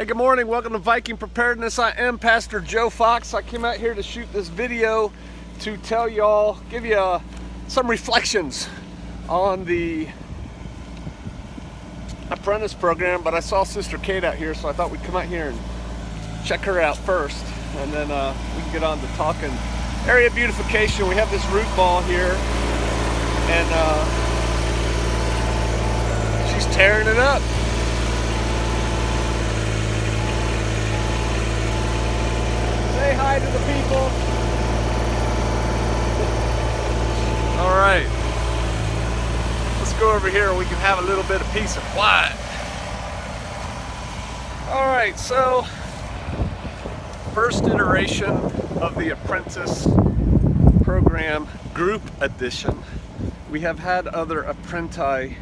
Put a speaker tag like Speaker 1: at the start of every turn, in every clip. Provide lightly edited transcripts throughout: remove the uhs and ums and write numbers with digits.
Speaker 1: Hey, good morning. Welcome to Viking Preparedness. I am Pastor Joe Fox. I came out here to shoot this video to tell y'all, give you some reflections on the Apprentice program, but I saw Sister Kate out here, so I thought we'd come out here and check her out first, and then we can get on to talking area beautification. We have this root ball here, and she's tearing it up. Say hi to the people. All right. Let's go over here and we can have a little bit of peace and quiet. All right, so first iteration of the Apprentice program, group edition. We have had other Apprentice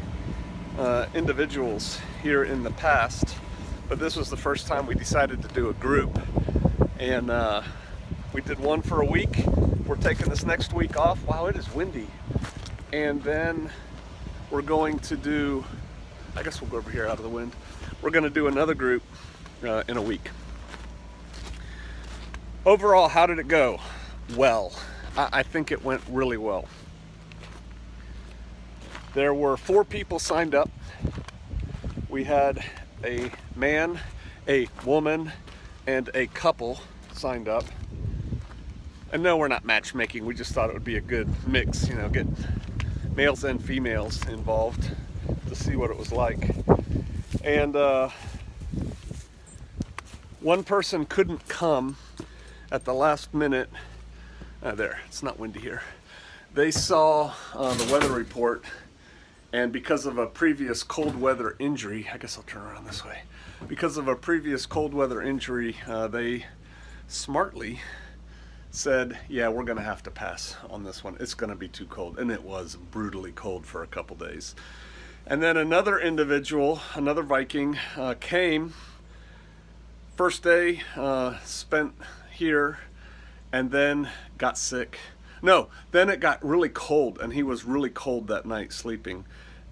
Speaker 1: individuals here in the past, but this was the first time we decided to do a group. And we did one for a week. We're taking this next week off. Wow, it is windy. And then we're going to do, I guess we'll go over here out of the wind. We're going to do another group in a week. Overall, how did it go? Well, I think it went really well. There were 4 people signed up. We had a man, a woman, and a couple signed up. And no, we're not matchmaking. We just thought it would be a good mix, you know, get males and females involved to see what it was like. And one person couldn't come at the last minute. There, it's not windy here. They saw the weather report, and because of a previous cold weather injury, I guess I'll turn around this way. Because of a previous cold weather injury, they smartly said, yeah, we're gonna have to pass on this one. It's gonna be too cold. And it was brutally cold for a couple days. And then another individual, another Viking, came. First day spent here, and then got sick. No, then it got really cold, and he was really cold that night sleeping.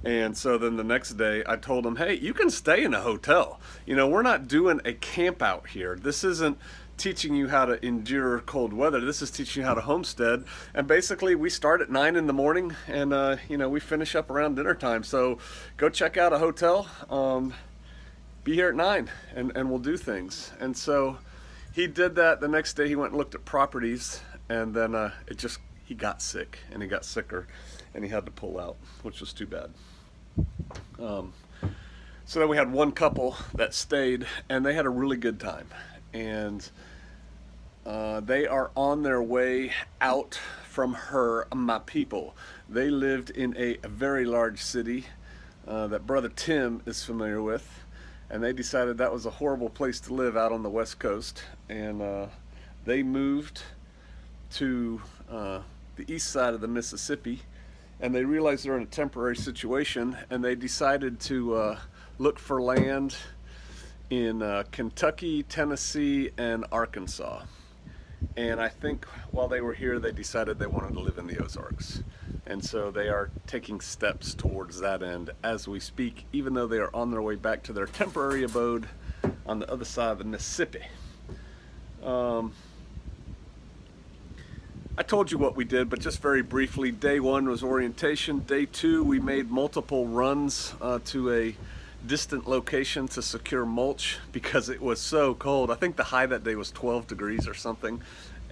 Speaker 1: And so then the next day I told him, hey, you can stay in a hotel. You know, we're not doing a camp out here. This isn't teaching you how to endure cold weather. This is teaching you how to homestead. And basically we start at 9 in the morning, and you know, we finish up around dinner time. So go check out a hotel, be here at 9, and we'll do things. And so he did that. The next day he went and looked at properties, and then he got sick, and he got sicker, and he had to pull out, which was too bad. So then we had one couple that stayed, and they had a really good time. And they are on their way out from my people. They lived in a very large city that Brother Tim is familiar with, and they decided that was a horrible place to live out on the West Coast, and they moved to the east side of the Mississippi, and they realized they're in a temporary situation, and they decided to look for land in Kentucky, Tennessee, and Arkansas. And I think while they were here, they decided they wanted to live in the Ozarks. And so they are taking steps towards that end as we speak, even though they are on their way back to their temporary abode on the other side of the Mississippi. I told you what we did, but just very briefly. Day 1 was orientation. Day 2, we made multiple runs to a distant location to secure mulch because it was so cold. I think the high that day was 12 degrees or something.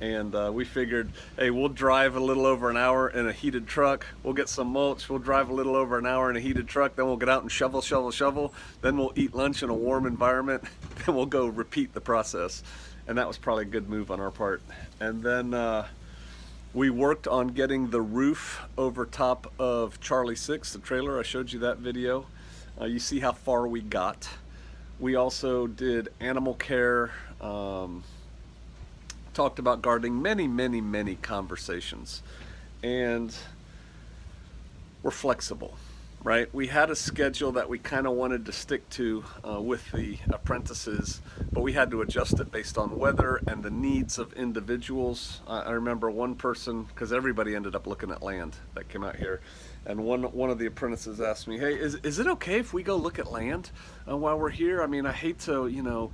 Speaker 1: And we figured, hey, we'll drive a little over an hour in a heated truck. We'll get some mulch. We'll drive a little over an hour in a heated truck. Then we'll get out and shovel. Then we'll eat lunch in a warm environment. Then we'll go repeat the process. And that was probably a good move on our part. And then we worked on getting the roof over top of Charlie 6, the trailer. I showed you that video. You see how far we got. We also did animal care, talked about gardening, many conversations. And we're flexible. right? We had a schedule that we kind of wanted to stick to with the apprentices, but we had to adjust it based on weather and the needs of individuals. I remember one person, because everybody ended up looking at land that came out here, and one of the apprentices asked me, "Hey, is it okay if we go look at land while we're here? I mean, I hate to,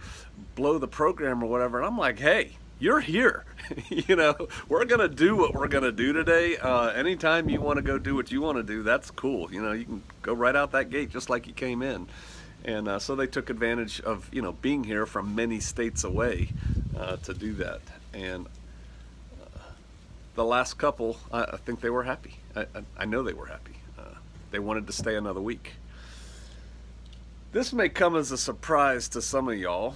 Speaker 1: blow the program or whatever." And I'm like, "Hey, you're here. We're going to do what we're going to do today. Anytime you want to go do what you want to do, that's cool. You can go right out that gate just like you came in." And so they took advantage of, being here from many states away to do that. And the last couple, I think they were happy. I know they were happy. They wanted to stay another week. This may come as a surprise to some of y'all,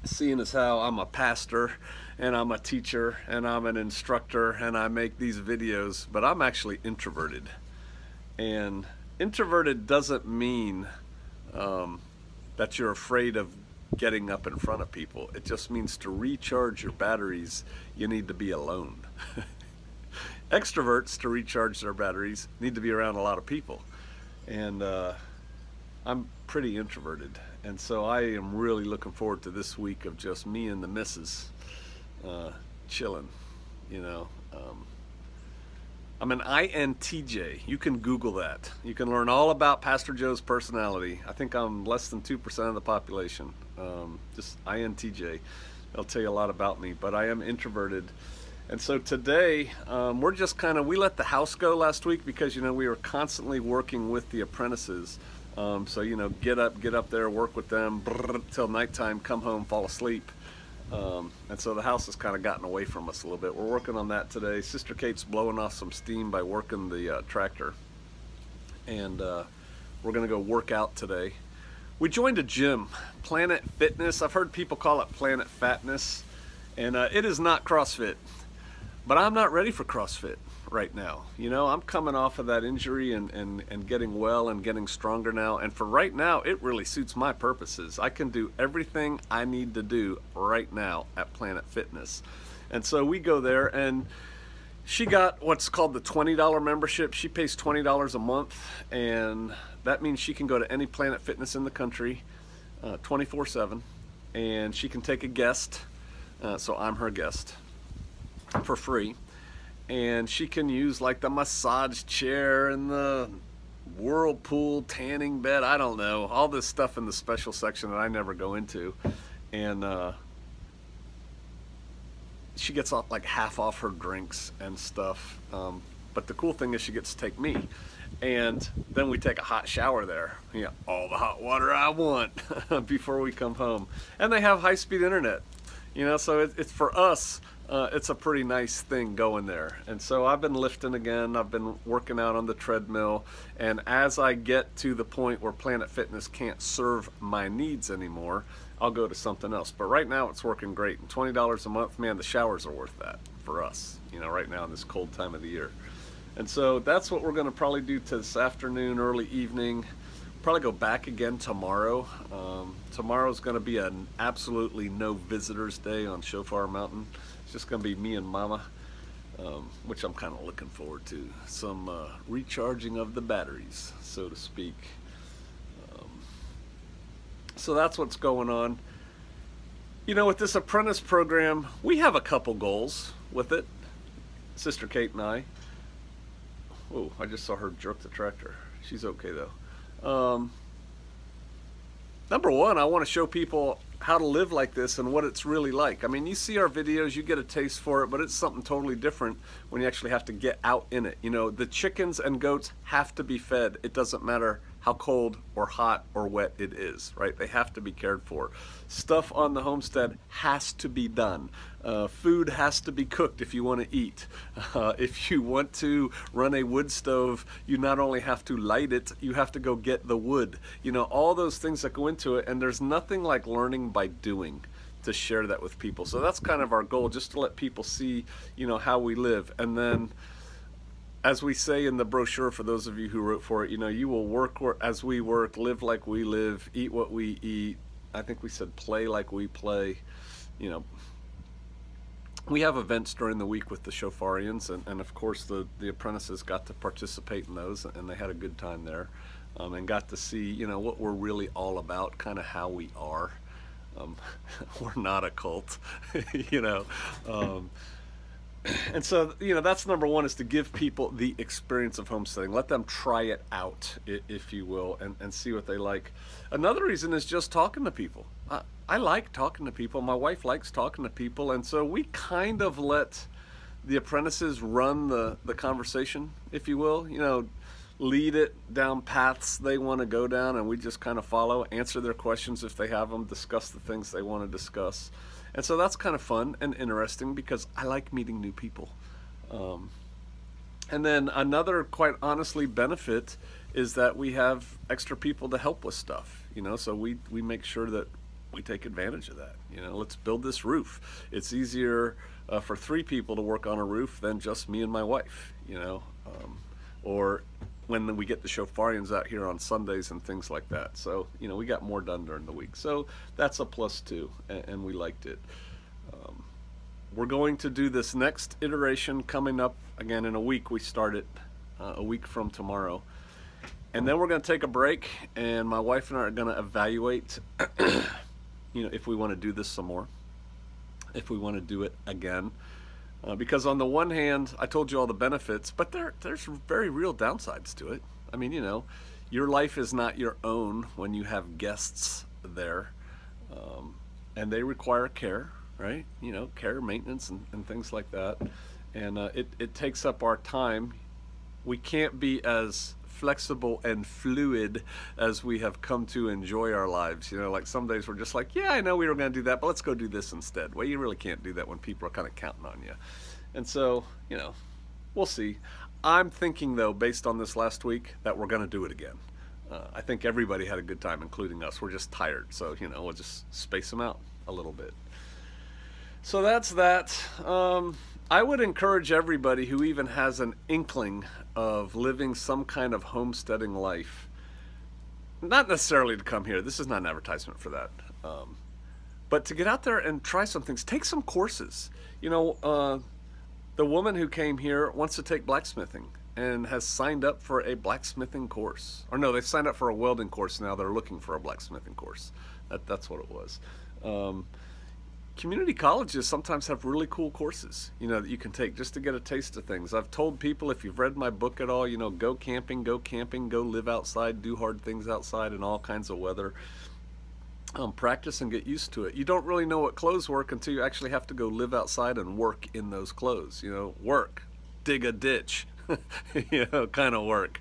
Speaker 1: seeing as how I'm a pastor and I'm a teacher and I'm an instructor and I make these videos, but I'm actually introverted. And introverted doesn't mean that you're afraid of getting up in front of people. It just means to recharge your batteries, you need to be alone. Extroverts, to recharge their batteries, need to be around a lot of people. And I'm pretty introverted. And so I am really looking forward to this week of just me and the missus chilling, I'm an INTJ. You can Google that. You can learn all about Pastor Joe's personality. I think I'm less than 2% of the population. Just INTJ. They'll tell you a lot about me, but I am introverted. And so today, we're just we let the house go last week because, we were constantly working with the apprentices. So, get up there, work with them, till nighttime, come home, fall asleep. And so the house has kind of gotten away from us a little bit. We're working on that today. Sister Kate's blowing off some steam by working the tractor. And we're going to go work out today. We joined a gym, Planet Fitness. I've heard people call it Planet Fatness. And it is not CrossFit. But I'm not ready for CrossFit right now. I'm coming off of that injury and getting well and getting stronger now. And for right now, it really suits my purposes. I can do everything I need to do right now at Planet Fitness. And so we go there, and she got what's called the $20 membership. She pays $20 a month, and that means she can go to any Planet Fitness in the country 24/7, and she can take a guest. So I'm her guest for free. And she can use like the massage chair and the whirlpool tanning bed, I don't know, all this stuff in the special section that I never go into. And she gets off like half off her drinks and stuff. But the cool thing is she gets to take me. And then we take a hot shower there. All the hot water I want before we come home. And they have high-speed internet. So it's for us. It's a pretty nice thing going there. And so I've been lifting again. I've been working out on the treadmill. And as I get to the point where Planet Fitness can't serve my needs anymore, I'll go to something else. But right now it's working great. And $20 a month, man, the showers are worth that for us, right now in this cold time of the year. And so that's what we're going to probably do this afternoon, early evening. Probably go back again tomorrow. Tomorrow's going to be an absolutely no visitors day on Shofar Mountain. It's just going to be me and Mama, which I'm kind of looking forward to. Some recharging of the batteries, so to speak. So that's what's going on. With this apprentice program, we have a couple goals with it, Sister Kate and I. Whoa, I just saw her jerk the tractor. She's okay though. Number one, I want to show people how to live like this and what it's really like. I mean, you see our videos, you get a taste for it, but it's something totally different when you actually have to get out in it. The chickens and goats have to be fed. It doesn't matter how cold or hot or wet it is, right? They have to be cared for. Stuff on the homestead has to be done. Food has to be cooked if you want to eat. If you want to run a wood stove, you not only have to light it, you have to go get the wood. All those things that go into it, and there's nothing like learning by doing to share that with people. So that's kind of our goal, just to let people see, how we live. And then, as we say in the brochure, for those of you who wrote for it, you will work as we work, live like we live, eat what we eat. I think we said play like we play, we have events during the week with the Shofarians, and of course the apprentices got to participate in those, and they had a good time there, and got to see, you know, what we're really all about, kind of how we are. Um, we're not a cult, you know. And so, you know, that's number one, is to give people the experience of homesteading. Let them try it out, if you will, and see what they like. Another reason is just talking to people. I like talking to people. My wife likes talking to people. And so we kind of let the apprentices run the conversation, if you will, you know, lead it down paths they want to go down, and we just kind of follow, answer their questions if they have them, discuss the things they want to discuss. And so that's kind of fun and interesting, because I like meeting new people. And then another, quite honestly, benefit is that we have extra people to help with stuff, you know, so we make sure that we take advantage of that. You know, let's build this roof. It's easier for 3 people to work on a roof than just me and my wife, you know, or when we get the Shofarians out here on Sundays and things like that. So, you know, we got more done during the week. So that's a plus too, and we liked it. We're going to do this next iteration coming up again in a week. We start it a week from tomorrow. And then we're going to take a break, and my wife and I are going to evaluate, you know, if we want to do this some more, if we want to do it again. Because on the one hand, I told you all the benefits, but there's very real downsides to it. I mean, you know, your life is not your own when you have guests there, and they require care, right? You know, care, maintenance, and things like that. And it takes up our time. We can't be as flexible and fluid as we have come to enjoy our lives. You know, like some days we're just like, yeah, I know we were going to do that, but let's go do this instead. Well, you really can't do that when people are kind of counting on you. And so, you know, we'll see. I'm thinking, though, based on this last week, that we're going to do it again. I think everybody had a good time, including us. We're just tired. So, you know, we'll just space them out a little bit. So that's that. I would encourage everybody who even has an inkling of living some kind of homesteading life, not necessarily to come here. This is not an advertisement for that. But to get out there and try some things. Take some courses. You know, the woman who came here wants to take blacksmithing and has signed up for a blacksmithing course. Or no, they've signed up for a welding course now. They're looking for a blacksmithing course. That's what it was. Community colleges sometimes have really cool courses, you know, that you can take just to get a taste of things. I've told people, if you've read my book at all, you know, go camping, go live outside, do hard things outside in all kinds of weather. Practice and get used to it. You don't really know what clothes work until you actually have to go live outside and work in those clothes. You know, work, dig a ditch, you know, kind of work,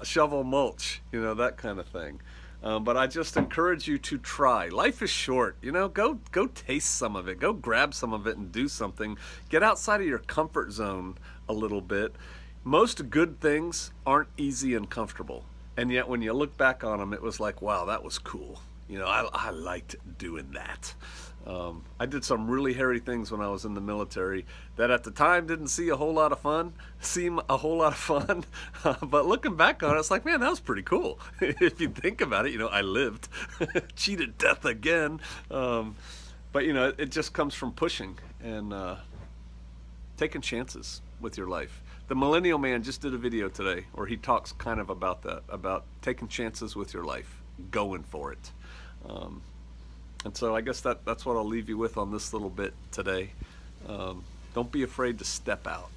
Speaker 1: shovel mulch, you know, that kind of thing. But I just encourage you to try. Life is short, you know, go taste some of it. Go grab some of it and do something. Get outside of your comfort zone a little bit. Most good things aren't easy and comfortable. And yet when you look back on them, it was like, wow, that was cool. You know, I liked doing that. I did some really hairy things when I was in the military that at the time didn't seem a whole lot of fun, but looking back on it, it's like, man, that was pretty cool. If you think about it, you know, I lived, cheated death again. But, you know, it just comes from pushing and taking chances with your life. The Millennial Man just did a video today where he talks kind of about that, about taking chances with your life, going for it. And so I guess that's what I'll leave you with on this little bit today. Don't be afraid to step out.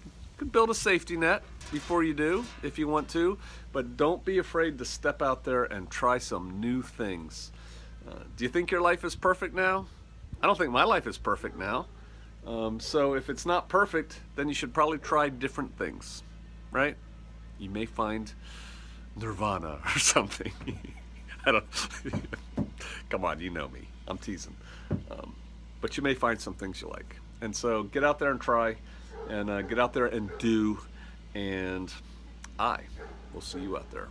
Speaker 1: You could build a safety net before you do, if you want to, but don't be afraid to step out there and try some new things. Do you think your life is perfect now? I don't think my life is perfect now. So if it's not perfect, then you should probably try different things, right? You may find nirvana or something. I don't. Come on, you know me. I'm teasing. But you may find some things you like. And so get out there and try, and get out there and do, and I will see you out there.